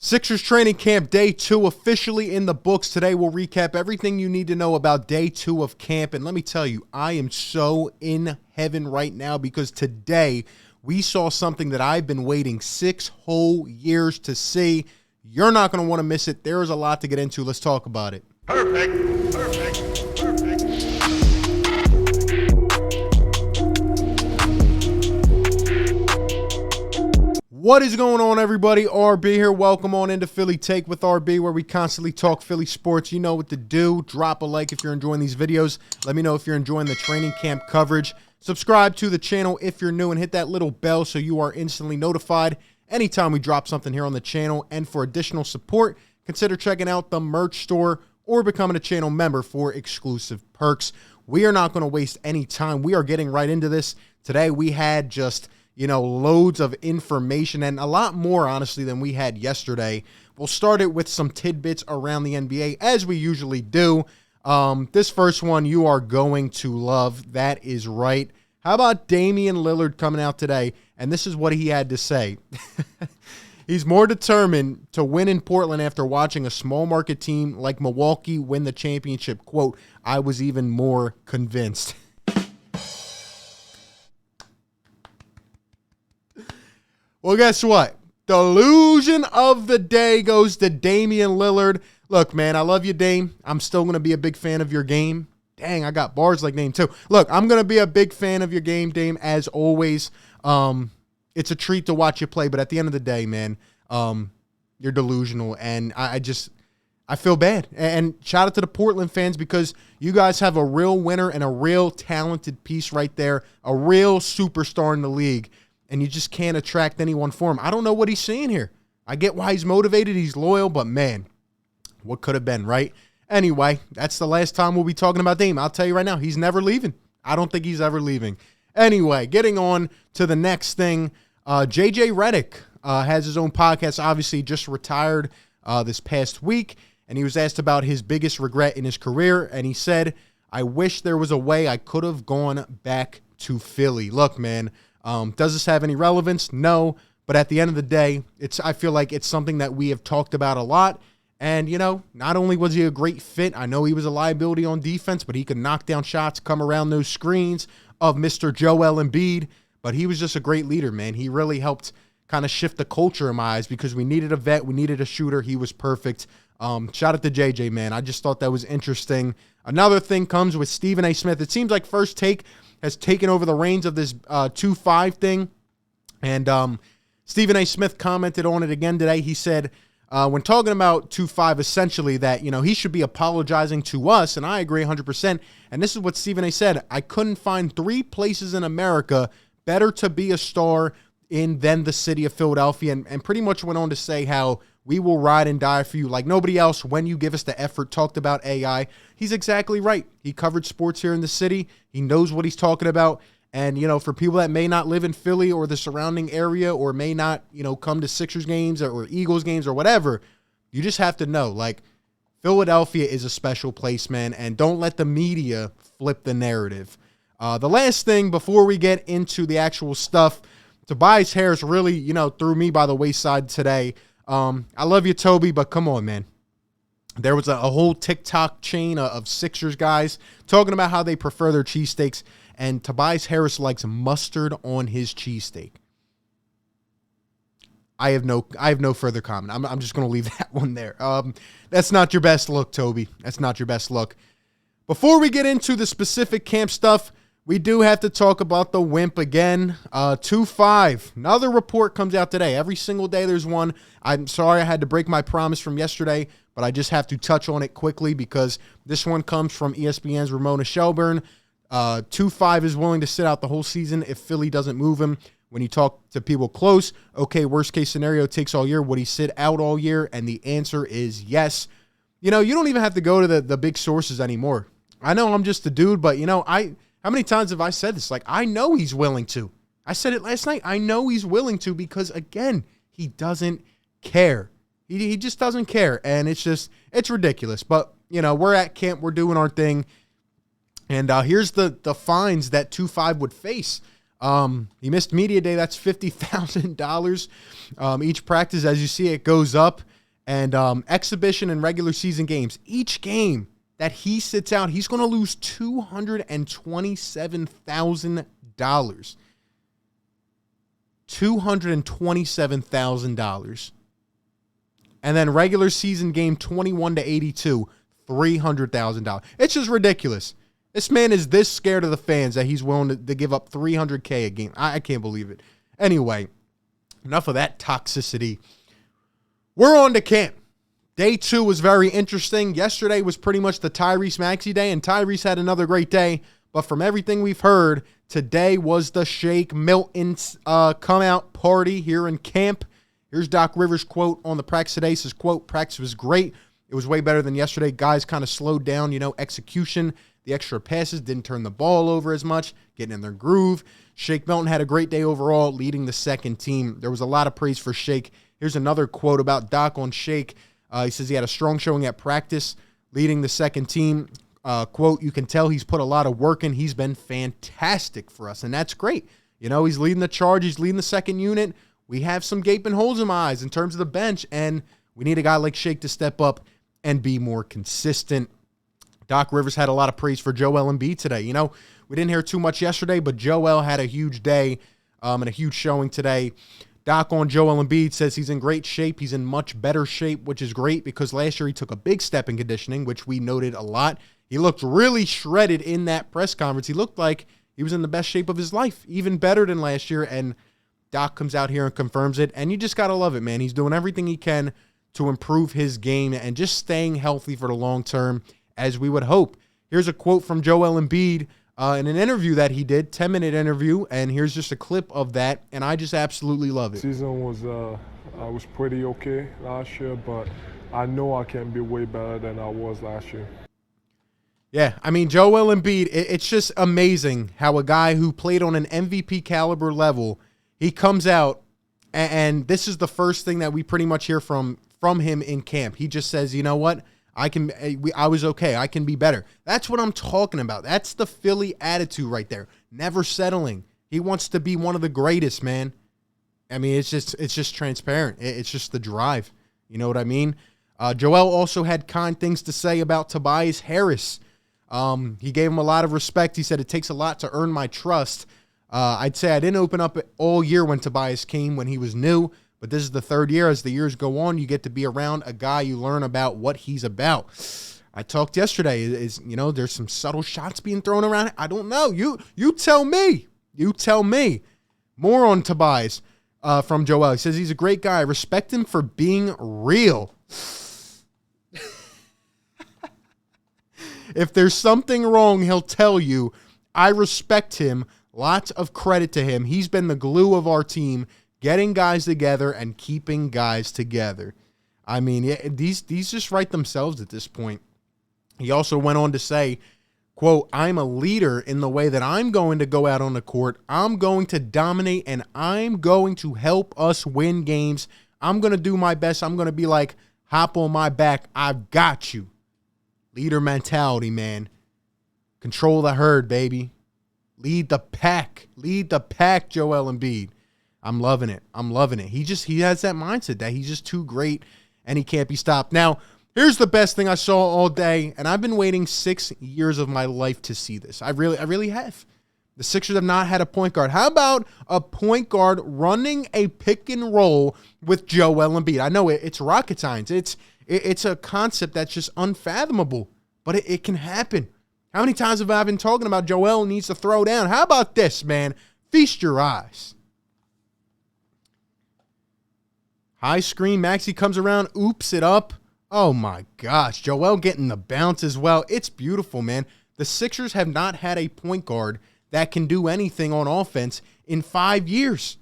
Sixers training camp day 2 officially in the books. Today we'll recap everything you need to know about day 2 of camp. And let me tell you, I am so in heaven right now because today we saw something that I've been waiting 6 whole years to see. You're not going to want to miss it. There is a lot to get into. Let's talk about it. Perfect. What is going on, everybody? RB here. Welcome on into Philly Take with RB, where we constantly talk Philly sports. You know what to do. Drop a like if you're enjoying these videos. Let me know if you're enjoying the training camp coverage. Subscribe to the channel if you're new and hit that little bell so you are instantly notified anytime we drop something here on the channel. And for additional support, consider checking out the merch store or becoming a channel member for exclusive perks. We are not going to waste any time. We are getting right into this. Today we had just loads of information and a lot more, honestly, than we had yesterday. We'll start it with some tidbits around the NBA, as we usually do. This first one you are going to love. That is right. How about Damian Lillard coming out today? And this is what he had to say. He's more determined to win in Portland after watching a small market team like Milwaukee win the championship. Quote, I was even more convinced. Well, guess what? Delusion of the day goes to Damian Lillard. Look, man, I love you, Dame. I'm still going to be a big fan of your game. Dang, I got bars like Dame, too. Look, I'm going to be a big fan of your game, Dame, as always. It's a treat to watch you play, but at the end of the day, man, you're delusional, and I feel bad. And shout out to the Portland fans because you guys have a real winner and a real talented piece right there, a real superstar in the league. And you just can't attract anyone for him. I don't know what he's seeing here. I get why he's motivated. He's loyal, but man, what could have been, right? Anyway, that's the last time we'll be talking about Dame. I'll tell you right now, he's never leaving. I don't think he's ever leaving. Anyway, getting on to the next thing. JJ Reddick has his own podcast, obviously just retired this past week. And he was asked about his biggest regret in his career. And he said, I wish there was a way I could have gone back to Philly. Look, man. Does this have any relevance? No. But at the end of the day, I feel like it's something that we have talked about a lot. And, not only was he a great fit, I know he was a liability on defense, but he could knock down shots, come around those screens of Mr. Joel Embiid. But he was just a great leader, man. He really helped kind of shift the culture in my eyes because we needed a vet. We needed a shooter. He was perfect. Shout out to JJ, man. I just thought that was interesting. Another thing comes with Stephen A. Smith. It seems like First Take has taken over the reins of this 2-5 thing. And Stephen A. Smith commented on it again today. He said, when talking about 2-5, essentially that, he should be apologizing to us. And I agree 100%. And this is what Stephen A. said. I couldn't find 3 places in America better to be a star in than the city of Philadelphia. And pretty much went on to say how we will ride and die for you like nobody else when you give us the effort. Talked about AI. He's exactly right. He covered sports here in the city. He knows what he's talking about. And, for people that may not live in Philly or the surrounding area or may not, come to Sixers games or Eagles games or whatever, you just have to know, like, Philadelphia is a special place, man. And don't let the media flip the narrative. The last thing before we get into the actual stuff, Tobias Harris really, threw me by the wayside today. I love you, Toby, but come on, man. There was a whole TikTok chain of Sixers guys talking about how they prefer their cheesesteaks, and Tobias Harris likes mustard on his cheesesteak. I have no further comment. I'm just going to leave that one there. That's not your best look, Toby. That's not your best look. Before we get into the specific camp stuff, we do have to talk about the wimp again. 2-5. Another report comes out today. Every single day there's one. I'm sorry I had to break my promise from yesterday, but I just have to touch on it quickly because this one comes from ESPN's Ramona Shelburne. 2-5 is willing to sit out the whole season if Philly doesn't move him. When you talk to people close, okay, worst case scenario, takes all year. Would he sit out all year? And the answer is yes. You don't even have to go to the big sources anymore. I know I'm just a dude, but, how many times have I said this? Like, I know he's willing to. I said it last night. I know he's willing to because, again, he doesn't care. He just doesn't care. And it's ridiculous. But, we're at camp. We're doing our thing. And here's the fines that 2-5 would face. He missed media day. That's $50,000 each practice. As you see, it goes up. And exhibition and regular season games, each game that he sits out, he's going to lose $227,000. $227,000. And then regular season game 21 to 82, $300,000. It's just ridiculous. This man is this scared of the fans that he's willing to give up $300K a game. I can't believe it. Anyway, enough of that toxicity. We're on to camp. Day 2 was very interesting. Yesterday was pretty much the Tyrese Maxey day, and Tyrese had another great day. But from everything we've heard, today was the Shake Milton come out party here in camp. Here's Doc Rivers' quote on the practice today. He says, quote, "Practice was great. It was way better than yesterday. Guys kind of slowed down, execution. The extra passes didn't turn the ball over as much, getting in their groove. Shake Milton had a great day overall, leading the second team. There was a lot of praise for Shake." Here's another quote about Doc on Shake. He says he had a strong showing at practice, leading the second team. Quote, "You can tell he's put a lot of work in. He's been fantastic for us," and that's great. He's leading the charge. He's leading the second unit. We have some gaping holes in my eyes in terms of the bench, and we need a guy like Shake to step up and be more consistent. Doc Rivers had a lot of praise for Joel Embiid today. We didn't hear too much yesterday, but Joel had a huge day and a huge showing today. Doc on Joel Embiid says he's in great shape. He's in much better shape, which is great because last year he took a big step in conditioning, which we noted a lot. He looked really shredded in that press conference. He looked like he was in the best shape of his life, even better than last year, and Doc comes out here and confirms it, and you just got to love it, man. He's doing everything he can to improve his game and just staying healthy for the long term, as we would hope. Here's a quote from Joel Embiid in an interview that he did, 10-minute interview, and here's just a clip of that, and I just absolutely love it. Season was pretty okay last year, but I know I can be way better than I was last year. Yeah, Joel Embiid, it's just amazing how a guy who played on an MVP caliber level, he comes out, and this is the first thing that we pretty much hear from him in camp. He just says, you know what? I was okay. I can be better. That's what I'm talking about. That's the Philly attitude right there. Never settling. He wants to be one of the greatest, man. It's just transparent. It's just the drive. You know what I mean? Joel also had kind things to say about Tobias Harris. He gave him a lot of respect. He said, "It takes a lot to earn my trust." I'd say I didn't open up all year when Tobias came, when he was new. But this is the third year. As the years go on, you get to be around a guy, you learn about what he's about. I talked yesterday, there's some subtle shots being thrown around. I don't know. You tell me. You tell me. More on Tobias from Joel. He says he's a great guy. I respect him for being real. If there's something wrong, he'll tell you. I respect him. Lots of credit to him. He's been the glue of our team, getting guys together and keeping guys together. These just write themselves at this point. He also went on to say, quote, "I'm a leader in the way that I'm going to go out on the court. I'm going to dominate, and I'm going to help us win games. I'm going to do my best. I'm going to be like, hop on my back. I've got you." Leader mentality, man. Control the herd, baby. Lead the pack. Lead the pack, Joel Embiid. I'm loving it. He has that mindset that he's just too great and he can't be stopped. Now, here's the best thing I saw all day, and I've been waiting 6 years of my life to see this. I really have. The Sixers have not had a point guard. How about a point guard running a pick and roll with Joel Embiid? I know it's rocket science. It's a concept that's just unfathomable, but it can happen. How many times have I been talking about Joel needs to throw down? How about this, man? Feast your eyes. High screen, Maxey comes around, oops it up. Oh my gosh, Joel getting the bounce as well. It's beautiful, man. The Sixers have not had a point guard that can do anything on offense in 5 years.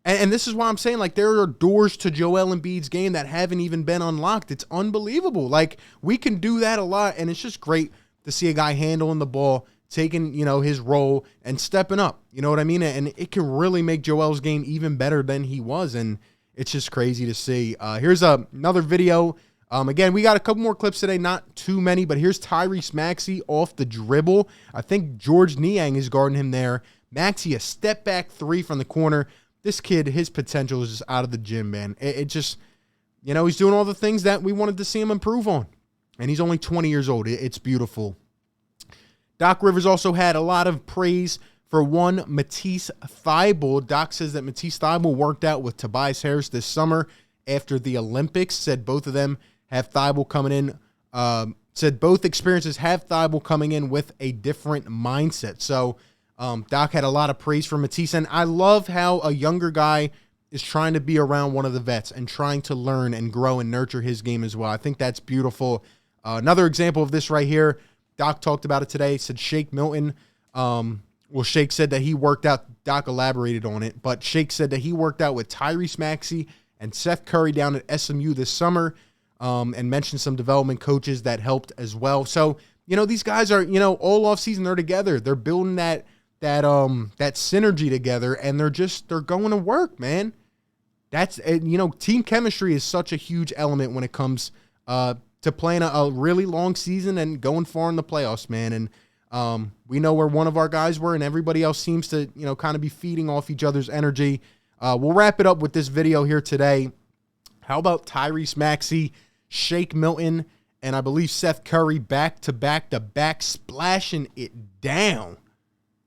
And this is why I'm saying, there are doors to Joel Embiid's game that haven't even been unlocked. It's unbelievable. We can do that a lot, and it's just great to see a guy handling the ball, taking, his role and stepping up. You know what I mean? And it can really make Joel's game even better than he was, and it's just crazy to see. Here's another video. Again, we got a couple more clips today, not too many, but here's Tyrese Maxey off the dribble. I think George Niang is guarding him there. Maxey, a step back three from the corner. This kid, his potential is just out of the gym, man. It just, you know, he's doing all the things that we wanted to see him improve on. And he's only 20 years old. It's beautiful. Doc Rivers also had a lot of praise for one Matisse Thybulle. Doc says that Matisse Thybulle worked out with Tobias Harris this summer after the Olympics. Said both of them have Thybulle coming in. Said both experiences have Thybulle coming in with a different mindset. So Doc had a lot of praise for Matisse. And I love how a younger guy is trying to be around one of the vets and trying to learn and grow and nurture his game as well. I think that's beautiful. Another example of this right here, Doc talked about it today, said Shake Milton. Well, Shake said that he worked out, Doc elaborated on it, but Shake said that he worked out with Tyrese Maxey and Seth Curry down at SMU this summer, and mentioned some development coaches that helped as well. So, you know, these guys are, you know, all offseason they're together. They're building that synergy together, and they're going to work, man. That's, you know, team chemistry is such a huge element when it comes to playing a really long season and going far in the playoffs, man. And we know where one of our guys were, and everybody else seems to, you know, kind of be feeding off each other's energy. We'll wrap it up with this video here today. How about Tyrese Maxey, Shake Milton, and I believe Seth Curry back to back splashing it down.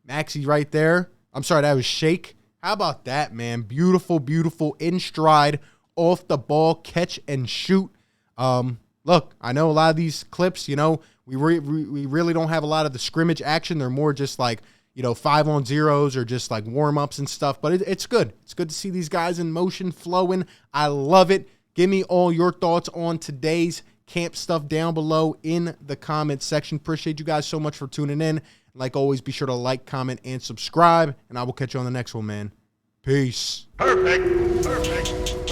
Maxey right there. I'm sorry, that was Shake. How about that, man? Beautiful, beautiful, in stride, off the ball, catch and shoot. Look, I know a lot of these clips, you know, we really don't have a lot of the scrimmage action. They're more just like, you know, 5-on-0s or just like warm-ups and stuff. But it's good. It's good to see these guys in motion, flowing. I love it. Give me all your thoughts on today's camp stuff down below in the comments section. Appreciate you guys so much for tuning in. Like always, be sure to like, comment, and subscribe. And I will catch you on the next one, man. Peace. Perfect.